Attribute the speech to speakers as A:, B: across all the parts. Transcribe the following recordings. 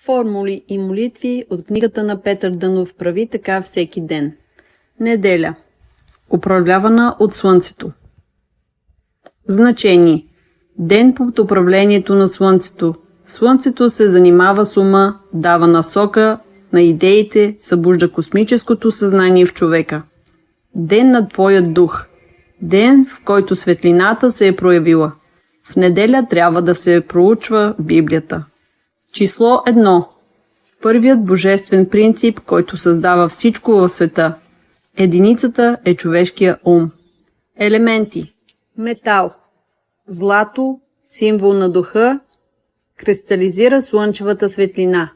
A: Формули и молитви от книгата на Петър Дънов "Прави така всеки ден". Неделя. Управлявана от Слънцето. Значение. Ден под управлението на Слънцето. Слънцето се занимава с ума, дава насока на идеите, събужда космическото съзнание в човека. Ден на твоя дух. Ден, в който светлината се е проявила. В неделя трябва да се проучва Библията. Число 1. Първият божествен принцип, който създава всичко в света. Единицата е човешкия ум. Елементи. Метал. Злато, символ на духа, кристализира слънчевата светлина.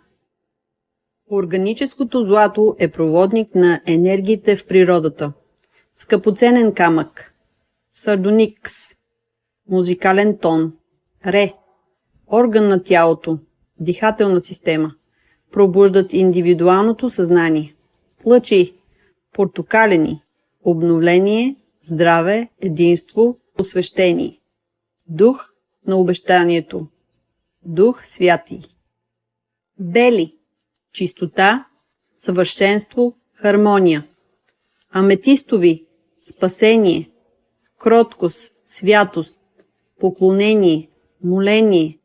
A: Органическото злато е проводник на енергиите в природата. Скъпоценен камък. Сардоникс. Музикален тон. Ре. Орган на тялото. Дихателна система. Пробуждат индивидуалното съзнание. Лъчи. Портокалени. Обновление, здраве, единство, освещение. Дух на обещанието. Дух святи. Бели. Чистота, съвършенство, хармония. Аметистови. Спасение, кроткост, святост, поклонение, моление,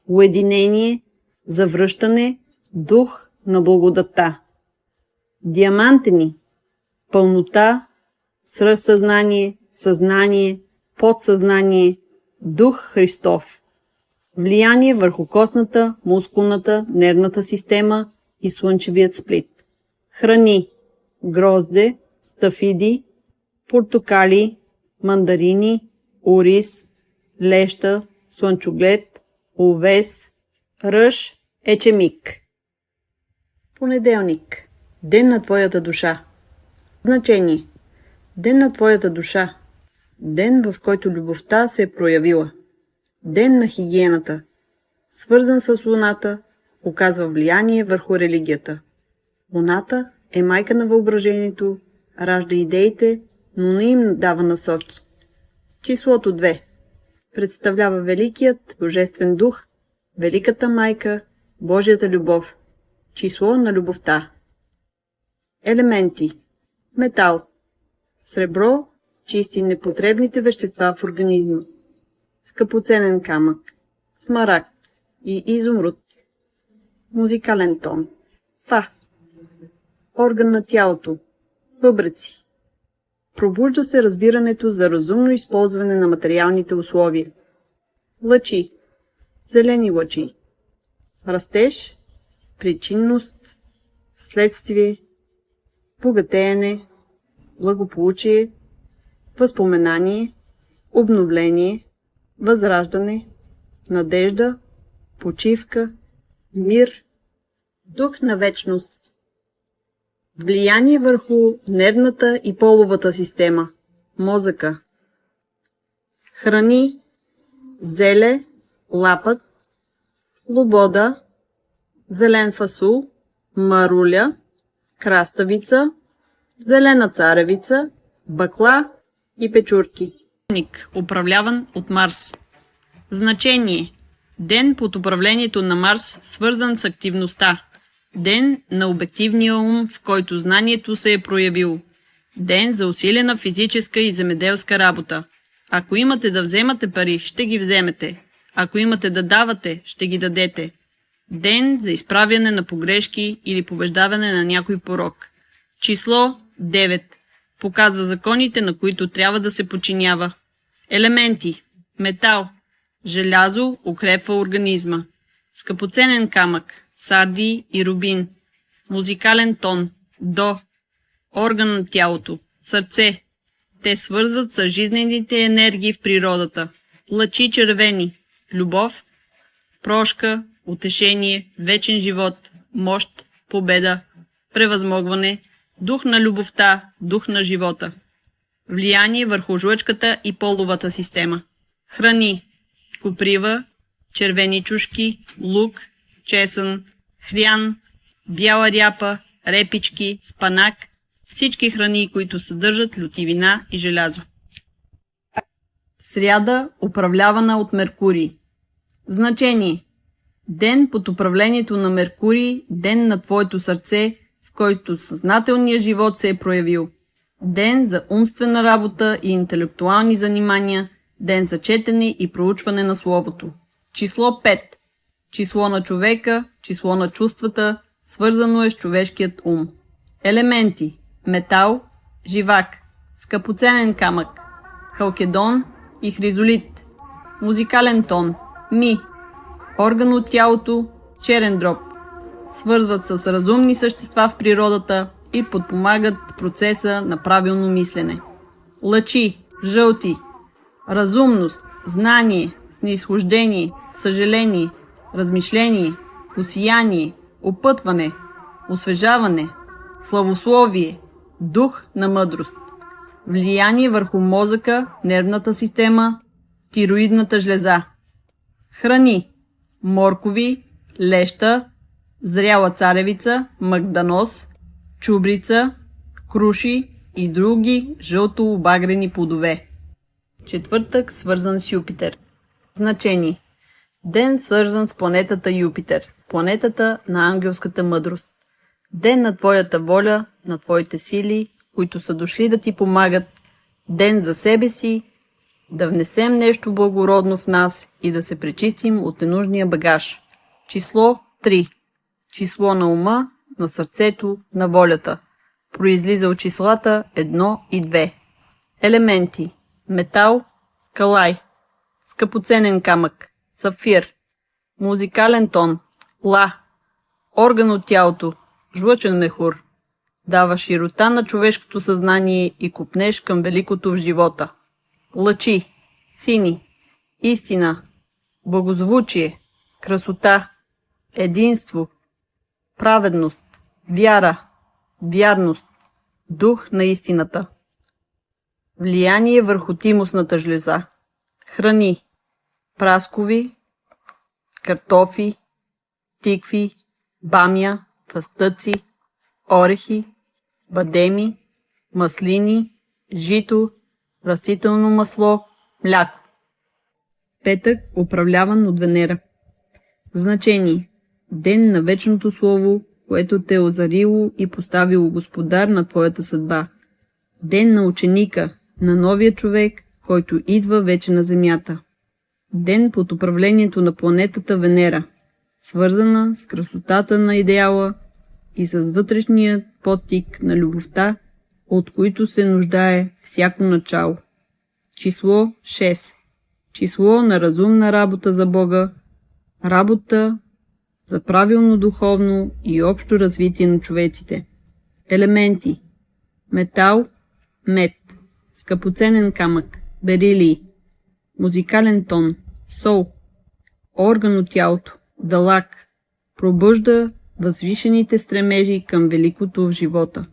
A: уединение, завръщане, дух на благодата. Диамантени. Пълнота, свръхсъзнание, съзнание, подсъзнание, дух Христов. Влияние върху костната, мускулната, нервната система и слънчевият сплит. Храни. Грозде, стафиди, портокали, мандарини, ориз, леща, слънчоглед, овес, ръж, ечемик. Понеделник. Ден на твоята душа. Значение. Ден на твоята душа. Ден, в който любовта се е проявила. Ден на хигиената. Свързан с луната, оказва влияние върху религията. Луната е майка на въображението, ражда идеите, но не им дава насоки. Числото 2. Представлява великият божествен дух, великата майка, Божията любов. Число на любовта. Елементи. Метал. Сребро чисти непотребните вещества в организма. Скъпоценен камък. Смарагд и изумруд. Музикален тон. Фа. Орган на тялото. Бъбреци. Пробужда се разбирането за разумно използване на материалните условия. Лъчи. Зелени лъчи. Растеж. Причинност. Следствие. Богатеене. Благополучие. Възпоменание. Обновление. Възраждане. Надежда. Почивка. Мир. Дух на вечност. Влияние върху нервната и половата система. Мозъка. Храни. Зеле, лапът, лобода, зелен фасул, маруля, краставица, зелена царевица, бакла и печурки. Управляван от Марс. Значение. Ден под управлението на Марс, свързан с активността. Ден на обективния ум, в който знанието се е проявило. Ден за усилена физическа и земеделска работа. Ако имате да вземате пари, ще ги вземете. Ако имате да давате, ще ги дадете. Ден за изправяне на погрешки или побеждаване на някой порок. Число 9. Показва законите, на които трябва да се подчинява. Елементи. Метал. Желязо укрепва организма. Скъпоценен камък. Сардий и рубин. Музикален тон. До. Орган на тялото. Сърце. Те свързват с жизнените енергии в природата. Лъчи червени. Любов. Прошка. Утешение. Вечен живот. Мощ. Победа. Превъзмогване. Дух на любовта. Дух на живота. Влияние върху жлъчката и половата система. Храни. Коприва. Червени чушки. Лук. Чесън, хрян, бяла ряпа, репички, спанак, всички храни, които съдържат лютивина и желязо. Сряда, управлявана от Меркурий. Значение. Ден под управлението на Меркурий, ден на твоето сърце, в който съзнателният живот се е проявил. Ден за умствена работа и интелектуални занимания, ден за четене и проучване на словото. Число 5. Число на човека, число на чувствата, свързано е с човешкият ум. Елементи: метал, живак, скъпоценен камък, халкедон и хризолит. Музикален тон: ми. Орган от тялото: черен дроб. Свързват с разумни същества в природата и подпомагат процеса на правилно мислене. Лъчи: жълти. Разумност, знание, снизхождение, съжаление, размишление, осияние, опътване, освежаване, славословие, дух на мъдрост. Влияние върху мозъка, нервната система, тироидната жлеза. Храни: моркови, леща, зряла царевица, магданос, чубрица, круши и други жълто-обагрени плодове. Четвъртък, свързан с Юпитер. Значение: ден, свързан с планетата Юпитер, планетата на ангелската мъдрост. Ден на твоята воля, на твоите сили, които са дошли да ти помагат. Ден за себе си, да внесем нещо благородно в нас и да се пречистим от ненужния багаж. Число 3. Число на ума, на сърцето, на волята. Произлиза от числата 1 и 2. Елементи: метал, калай, скъпоценен камък, сафир. Музикален тон: ла. Орган от тялото: жлъчен мехур. Дава широта на човешкото съзнание и копнеш към великото в живота. Лъчи: сини, истина, благозвучие, красота, единство, праведност, вяра, вярност, дух на истината. Влияние върху тимусната жлеза. Храни: праскови, картофи, тикви, бамя, фъстъци, орехи, бадеми, маслини, жито, растително масло, мляко. Петък, управляван от Венера. Значение: ден на вечното слово, което те е озарило и поставило господар на твоята съдба. Ден на ученика, на новия човек, който идва вече на земята. Ден под управлението на планетата Венера, свързана с красотата на идеала и с вътрешния подтик на любовта, от които се нуждае всяко начало. Число 6. Число на разумна работа за Бога, работа за правилно духовно и общо развитие на човеците. Елементи: метал, мед, скъпоценен камък, берилий. Музикален тон: сол. Орган от тялото: далак. Пробужда възвишените стремежи към великото в живота.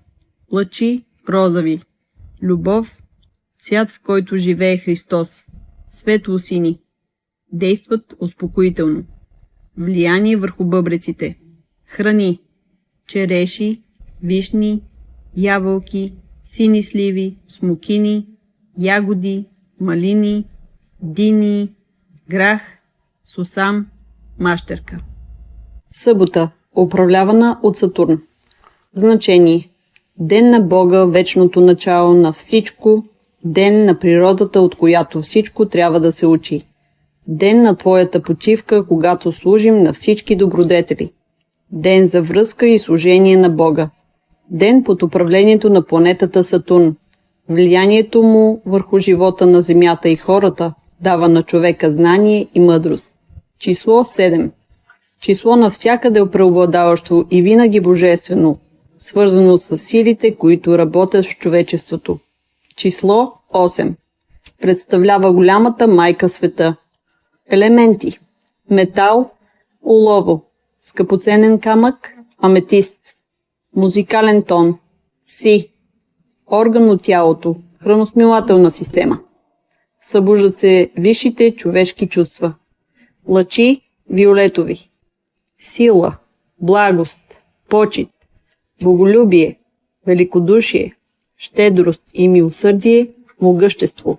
A: Лъчи: розови. Любов, цвят, в който живее Христос. Светло-сини. Действат успокоително. Влияние върху бъбреците. Храни: череши, вишни, ябълки, сини сливи, смокини, ягоди, малини, дини, грах, сусам, мащерка. Събота, управлявана от Сатурн. Значение: ден на Бога, вечното начало на всичко, ден на природата, от която всичко трябва да се учи. Ден на твоята почивка, когато служим на всички добродетели. Ден за връзка и служение на Бога. Ден под управлението на планетата Сатурн. Влиянието му върху живота на Земята и хората дава на човека знание и мъдрост. Число 7. Число навсякъде преобладаващо и винаги божествено, свързано с силите, които работят в човечеството. Число 8. Представлява голямата майка света. Елементи: метал, олово, скъпоценен камък, аметист. Музикален тон: си. Орган от тялото, храносмилателна система. Събуждат се висшите човешки чувства. Лъчи: виолетови. Сила, благост, почит, боголюбие, великодушие, щедрост и милосърдие, могъщество.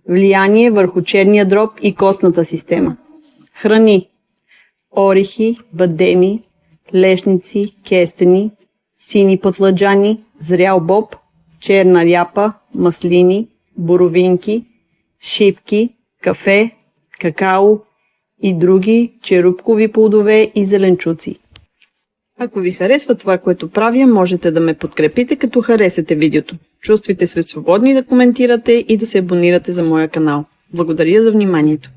A: Влияние върху черния дроб и костната система. Храни: орехи, бадеми, лешници, кестени, сини пътладжани, зрял боб, черна ряпа, маслини, боровинки, шипки, кафе, какао и други черупкови плодове и зеленчуци. Ако ви харесва това, което правя, можете да ме подкрепите, като харесате видеото. Чувствайте се свободни да коментирате и да се абонирате за моя канал. Благодаря за вниманието.